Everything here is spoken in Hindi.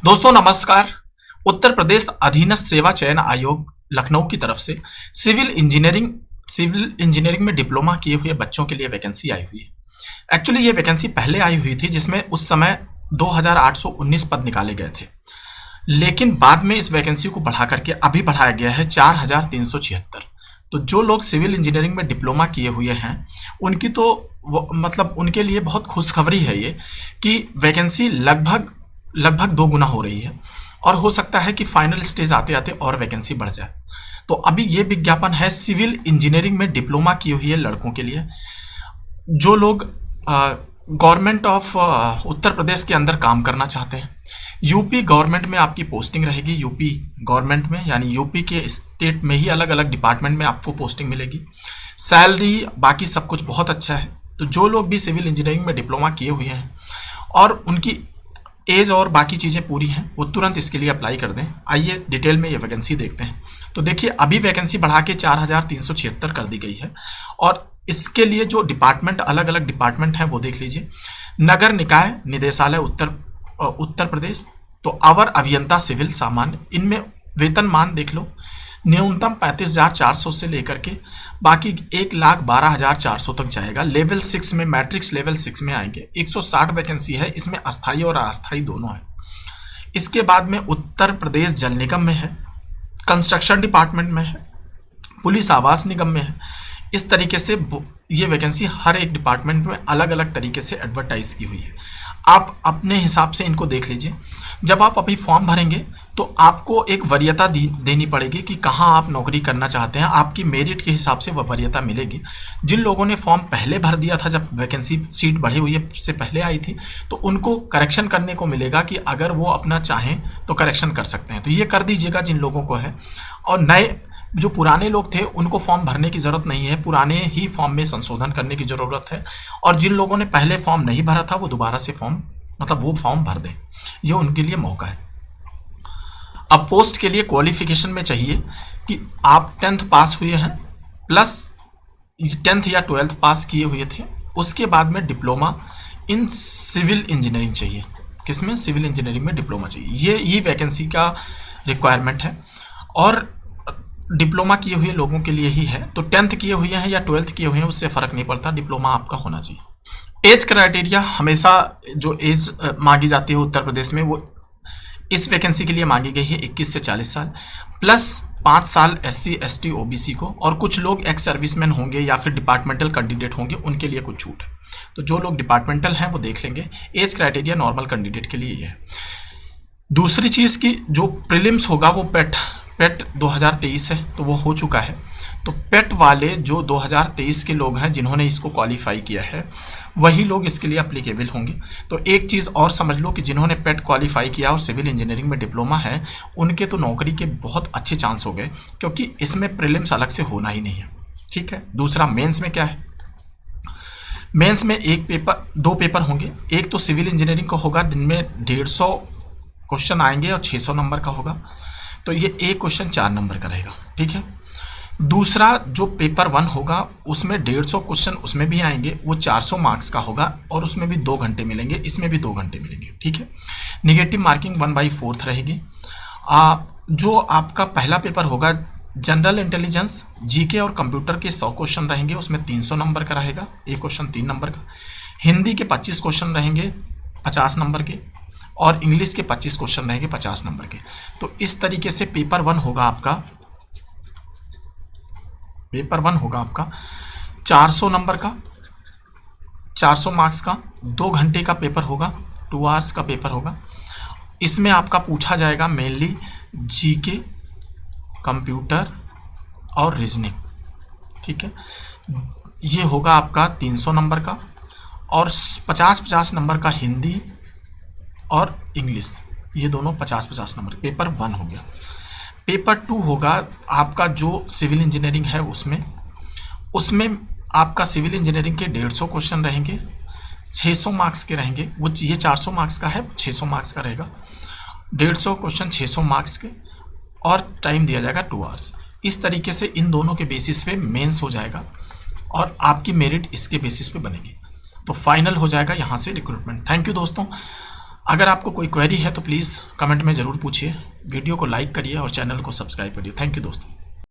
दोस्तों नमस्कार। उत्तर प्रदेश अधीनस्थ सेवा चयन आयोग लखनऊ की तरफ से सिविल इंजीनियरिंग में डिप्लोमा किए हुए बच्चों के लिए वैकेंसी आई हुई है। एक्चुअली ये वैकेंसी पहले आई हुई थी जिसमें उस समय 2819 पद निकाले गए थे, लेकिन बाद में इस वैकेंसी को बढ़ा करके अभी बढ़ाया गया है 4376। तो जो लोग सिविल इंजीनियरिंग में डिप्लोमा किए हुए हैं उनकी तो मतलब उनके लिए बहुत खुशखबरी है ये कि वैकेंसी लगभग 2 गुना हो रही है और हो सकता है कि फाइनल स्टेज आते आते और वैकेंसी बढ़ जाए। तो अभी ये विज्ञापन है सिविल इंजीनियरिंग में डिप्लोमा किए हुए लड़कों के लिए। जो लोग गवर्नमेंट ऑफ उत्तर प्रदेश के अंदर काम करना चाहते हैं, यूपी गवर्नमेंट में आपकी पोस्टिंग रहेगी। यूपी गवर्नमेंट में यानी यूपी के स्टेट में ही अलग अलग डिपार्टमेंट में आपको पोस्टिंग मिलेगी। सैलरी बाकी सब कुछ बहुत अच्छा है। तो जो लोग भी सिविल इंजीनियरिंग में डिप्लोमा किए हुए हैं और उनकी एज और बाकी चीज़ें पूरी हैं वो तुरंत इसके लिए अप्लाई कर दें। आइए डिटेल में ये वैकेंसी देखते हैं। तो देखिए अभी वैकेंसी बढ़ा के 4376 कर दी गई है और इसके लिए जो डिपार्टमेंट अलग अलग डिपार्टमेंट हैं वो देख लीजिए। नगर निकाय निदेशालय उत्तर प्रदेश, तो अवर अभियंता सिविल सामान्य, इनमें वेतनमान देख लो। न्यूनतम 35,400 से लेकर के बाकी 1,12,400 तक जाएगा। लेवल 6 में मैट्रिक्स लेवल 6 में आएंगे। 160 वैकेंसी है, इसमें अस्थाई और अस्थाई दोनों है। इसके बाद में उत्तर प्रदेश जल निगम में है, कंस्ट्रक्शन डिपार्टमेंट में है, पुलिस आवास निगम में है। इस तरीके से ये वैकेंसी हर एक डिपार्टमेंट में अलग अलग तरीके से एडवर्टाइज की हुई है। आप अपने हिसाब से इनको देख लीजिए। जब आप अभी फॉर्म भरेंगे तो आपको एक वरीयता देनी पड़ेगी कि कहाँ आप नौकरी करना चाहते हैं। आपकी मेरिट के हिसाब से वह वरीयता मिलेगी। जिन लोगों ने फॉर्म पहले भर दिया था जब वैकेंसी सीट बढ़ी हुई से पहले आई थी तो उनको करेक्शन करने को मिलेगा कि अगर वो अपना चाहें तो करेक्शन कर सकते हैं। तो ये कर दीजिएगा जिन लोगों को है। और नए जो पुराने लोग थे उनको फॉर्म भरने की ज़रूरत नहीं है, पुराने ही फॉर्म में संशोधन करने की ज़रूरत है। और जिन लोगों ने पहले फॉर्म नहीं भरा था वो दोबारा से वो फॉर्म भर दें। ये उनके लिए मौका है। अब पोस्ट के लिए क्वालिफिकेशन में चाहिए कि आप 10th पास हुए हैं प्लस 10th या 12th पास किए हुए थे। उसके बाद में डिप्लोमा इन सिविल इंजीनियरिंग चाहिए। किसमें? सिविल इंजीनियरिंग में डिप्लोमा चाहिए। ये वैकेंसी का रिक्वायरमेंट है और डिप्लोमा किए हुए लोगों के लिए ही है। तो 10th किए हुए हैं या 12th किए हुए हैं उससे फ़र्क नहीं पड़ता, डिप्लोमा आपका होना चाहिए। एज क्राइटेरिया हमेशा जो एज मांगी जाती है उत्तर प्रदेश में वो इस वैकेंसी के लिए मांगी गई है 21 से 40 साल प्लस 5 साल SC ST OBC को, और कुछ लोग एक्स सर्विसमैन होंगे या फिर डिपार्टमेंटल कैंडिडेट होंगे उनके लिए कुछ छूट है। तो जो लोग डिपार्टमेंटल हैं वो देख लेंगे। एज क्राइटेरिया नॉर्मल कैंडिडेट के लिए ये है। दूसरी चीज़ की जो प्रीलिम्स होगा वो पेट 2023 है तो वो हो चुका है। तो पेट वाले जो 2023 के लोग हैं जिन्होंने इसको क्वालिफाई किया है वही लोग इसके लिए अप्लीकेबल होंगे। तो एक चीज़ और समझ लो कि जिन्होंने पेट क्वालिफाई किया और सिविल इंजीनियरिंग में डिप्लोमा है उनके तो नौकरी के बहुत अच्छे चांस हो गए, क्योंकि इसमें प्रीलिम्स अलग से होना ही नहीं है। ठीक है। दूसरा मेंस में क्या है? मेंस में दो पेपर होंगे। एक तो सिविल इंजीनियरिंग का होगा जिनमें 150 क्वेश्चन आएंगे और 600 नंबर का होगा। तो ये एक क्वेश्चन 4 नंबर का रहेगा। ठीक है। दूसरा जो पेपर 1 होगा उसमें 150 क्वेश्चन उसमें भी आएंगे, वो 400 मार्क्स का होगा और उसमें भी 2 घंटे मिलेंगे, इसमें भी 2 घंटे मिलेंगे। ठीक है। निगेटिव मार्किंग 1/4 रहेगी। जो आपका पहला पेपर होगा जनरल इंटेलिजेंस GK और कंप्यूटर के 100 क्वेश्चन रहेंगे, उसमें 300 नंबर का रहेगा, एक क्वेश्चन 3 नंबर का। हिंदी के 25 क्वेश्चन रहेंगे 50 नंबर के और इंग्लिश के 25 क्वेश्चन रहेंगे 50 नंबर के। तो इस तरीके से पेपर 1 होगा आपका 400 नंबर का, 400 मार्क्स का, 2 घंटे का पेपर होगा, 2 आवर्स का पेपर होगा। इसमें आपका पूछा जाएगा मेनली GK, कंप्यूटर और रीजनिंग। ठीक है। ये होगा आपका 300 नंबर का और 50-50 नंबर का हिंदी और इंग्लिश, ये दोनों 50-50 नंबर। पेपर 1 हो गया। पेपर 2 होगा आपका जो सिविल इंजीनियरिंग है उसमें आपका सिविल इंजीनियरिंग के 150 क्वेश्चन रहेंगे, 600 मार्क्स के रहेंगे। वो ये 400 मार्क्स का है, वो 600 मार्क्स का रहेगा। 150 क्वेश्चन 600 मार्क्स के और टाइम दिया जाएगा 2 आवर्स। इस तरीके से इन दोनों के बेसिस पे मेंस हो जाएगा और आपकी मेरिट इसके बेसिस पे बनेगी। तो फाइनल हो जाएगा यहाँ से रिक्रूटमेंट। थैंक यू दोस्तों। अगर आपको कोई क्वेरी है तो प्लीज़ कमेंट में ज़रूर पूछिए, वीडियो को लाइक करिए और चैनल को सब्सक्राइब करिए। थैंक यू दोस्तों।